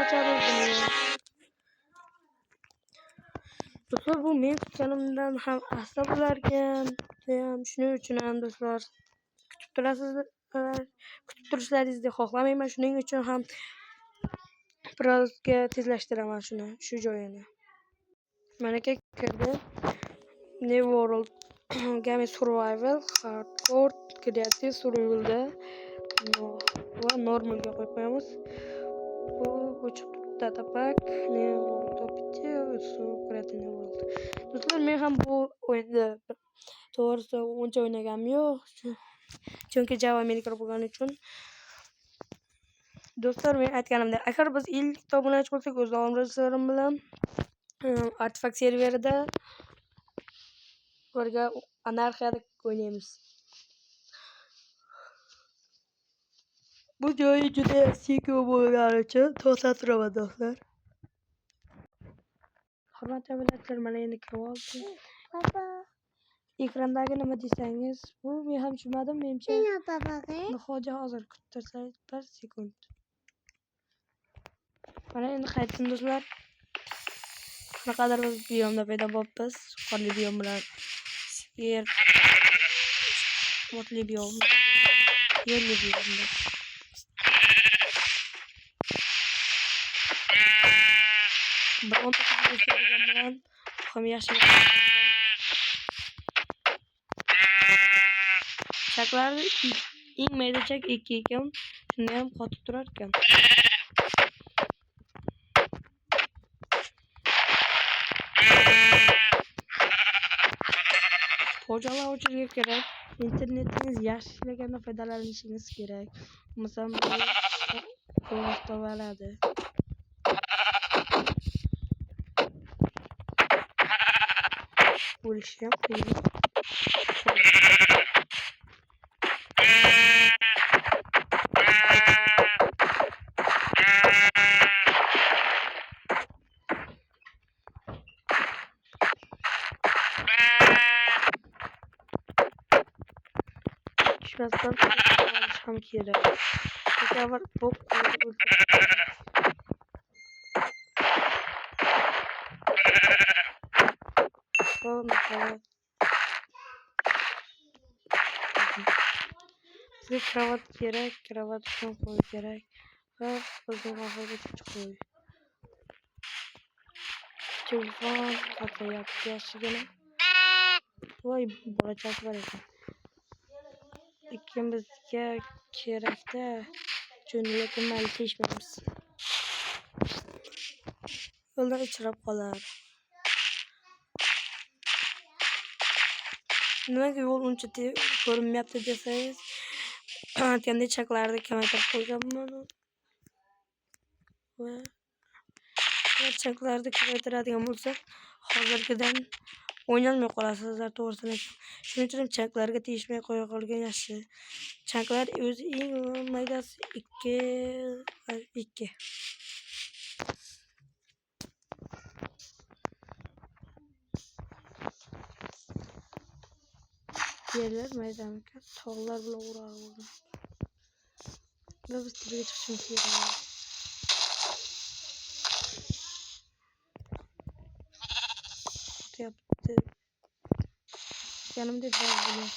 açarız bunu. Dostlar bu men kutganimdan ham asla bo'larkan. Shuning uchun ham do'stlar kutib turasizlar. Kutib turishlaringizni xohlamayman. Shuning uchun ham birozga tezlashtiraman shu joyini. Mana kirdi. New World Game Survival Hardcore Creative Survival'da va normalga qo'yib qo'yamiz. Bu ko'chib data pack New World Creative World. Do'stlar men ham bu o'yinda to'g'risi uncha o'ynaganim yo'q. Chunki Java meniki bo'lgani uchun. Do'stlar men aytganimdek, agar biz ilk obunachi bo'lsak, o'z do'stlarim bilan Artifact serverida birga anarxiyada o'ynaymiz. Bu joyi juda sekin bo'lgani uchun to'xtatib turaman do'stlar. Hurmatli obunachilar, mana endi kirib oldim. Baba. Ekrandagi nima desangiz, bu men ham tushunmadim, menimcha. Nihoja hozir kutib tursangiz 1 sekund. Mana endi qaytdim do'stlar. Naqadar biz biyomda paydo bo'libmiz. Qorli biyom bilan yer o'tli biyom. Yerli biyomda. Bir 10 daqiqa bilan ham yaxshi. Chaklarni eng mayda chak 2 ekan. Shunda ham qotib turar ekan. Foydalanuvchiga kerak. Internetingiz yaxshi ishlagandan foydalanishingiz kerak. Masalan, to'g'ri bo'lishi ham qiyin. Şurasından alışmam gerek. Burada var bu. Mesela size kravat gerek, kravat için koy gerek. Ve uzun kafada koy. Telefon hatta yapacağız gene. Vay bulacak var ya. İkimizga kerakda jo'nlikni malika ishlaymiz. Yo'lda uchrab qolar. Nimaga yo'l uncha ko'rinmayapti desangiz, aytganda chaklarni kamaytirib qo'yganman. Va chaklarni kamaytiradigan bo'lsa, hozirgidan o'ynolmay qolasizlar to'g'risini. Shuning uchun chaklarga tegishmay qo'ya qolgan yaxshi. Chaklar o'zi eng maydasi 2. Yerler maydamikan, tog'lar bilan o'ralib. Va biz tepega chiqishimiz kerak. Yaptı. Yanımda biraz böyle.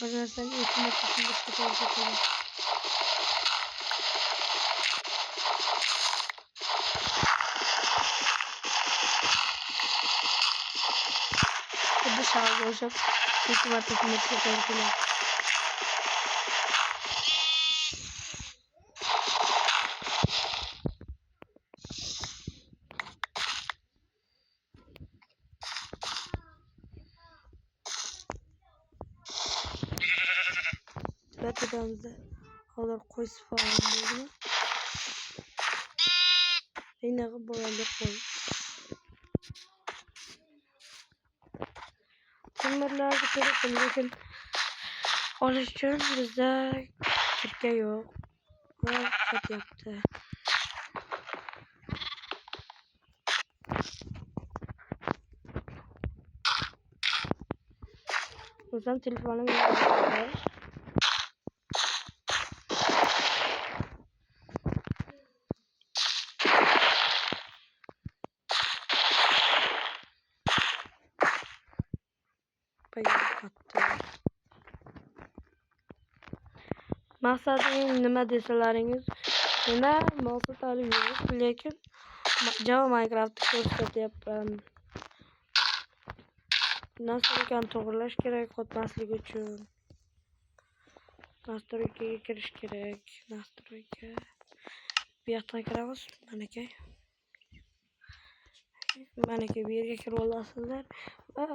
Bazen sen eğitimde kesinlikle çıkaracak. Bu şarj olacak. Eğitimde kesinlikle çıkaracak. Tepemizde havalar koysu falan böyle. Yine boyalı koy. Bunlarla bir kere konuşurken oluşan bizde Türkiye yok. Ve çok yaptı. O yüzden telefonum yok. Katta. Maqsadim nima desalaringiz, menda maqsad hali yo'q, lekin Java Minecraft'ni ko'rsatyapman. Nastroykani to'g'irlash kerak qotmasligi uchun. Nastroykaga kirish kerak. Nastroyka. Bu yoqdan kiramiz. Manaki bu yerga kirib olasizlar. Va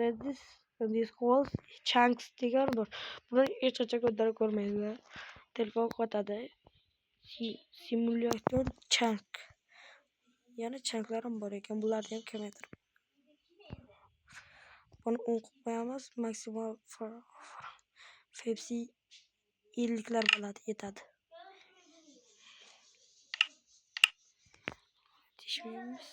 Redis Discord Chunks degan bor. Buni hech qachon ko'tarib ko'rmaysizlar. Telefon qotadi. Simulyator chunk. Yana chunklar ham bor ekan. Bularni ham kamaytirib. Buni o'qib qo'yamiz. Maksimal Fepsi 50 bo'ladi, yetadi. Tishmaymiz.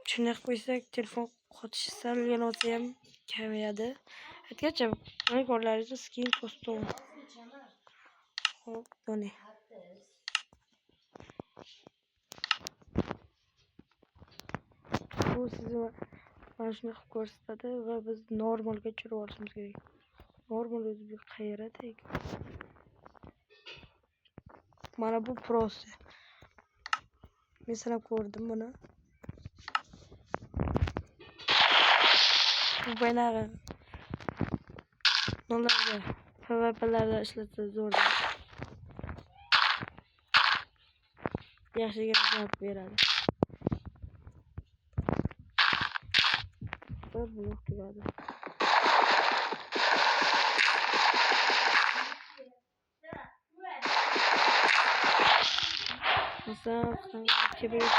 Shunday qo'ysak, telefon qotishi salgina olsa ham kamayadi. Aytgancha, mana ko'rlaringizni skin custom. Hop, buni. Bu sizni mana shuni qilib ko'rsatadi va biz normalga tushirib olishimiz kerak. Normal o'zi bu qayerda ekan? Mana bu prosi. Men sanab ko'rdim buni. Bu banaqa nolarga PvP'larda ishlatsa zo'r. Yaxshigina javob beradi. Va blok tugadi. Mesela kibrit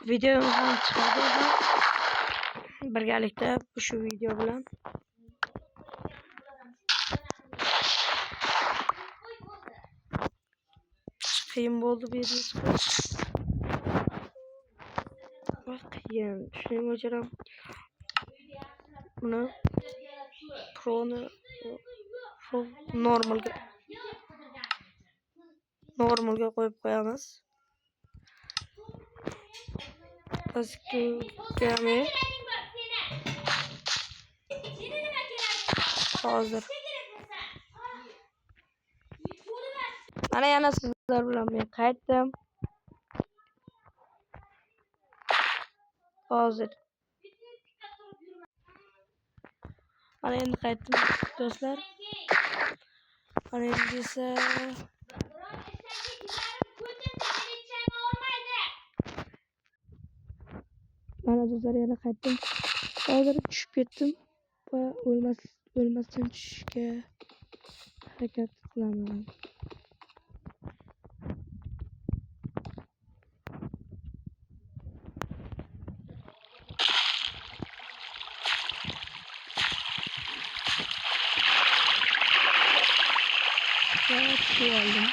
videomuzdan chiqadi va birgalikda shu video bilan qiyin bo'ldi bu yerga chiqish. Qiyin. Shuning uchun ham buni Pro'ni normalga qo'yib qo'yamiz. Hozir mana yana sizlar bilan men qaytdim. Hozir mana endi qaytdim do'stlar. Mana endi esa mana do'stlar yana qaytdim. Hozir tushib ketdim va o'lmasdan tushishga harakat qilaman. Geldim.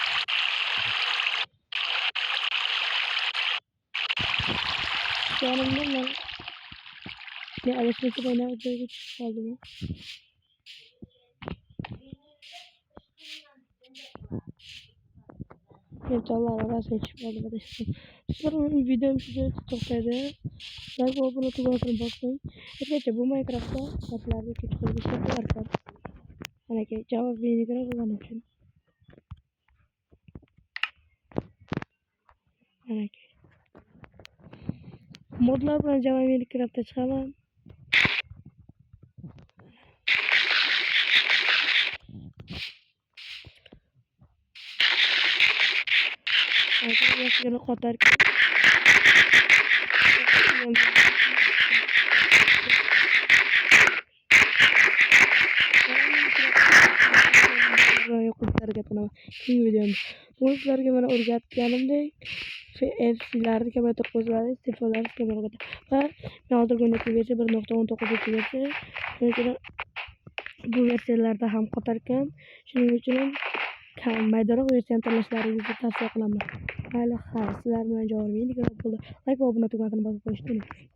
Yanımda mı? Ne alışması bana böyle çıkaldı mı? Evet Allah razı çıkmadı arkadaşlar. Sonra videom şurada topladı. Like ve abone olmayı bakmayın. Arkadaşlar bu Minecraft'ta katlarda küçük bir şey var. Hani ki cevap verirken kullanmışım. Hani ki modlar bilan Java Minecraft'ta chiqaman. Yaxshigina qotar. Keyingi videomda bu sizlarga mana o'rgatganimdek FFC'larni kamaytirib qo'yiladi, telefonlarni kamaytirib va men hozirgi o'rnatgan versiya 1.19 versiya. Shuning uchun bu versiyalarda ham qotar ekan. Shuning uchun maydaroq versiyani tanlashlaringizni tavsiya qilaman. Mayli, sizlar bilan javob berdik. Like va obuna tugmasini bosib qo'yishni unutmang.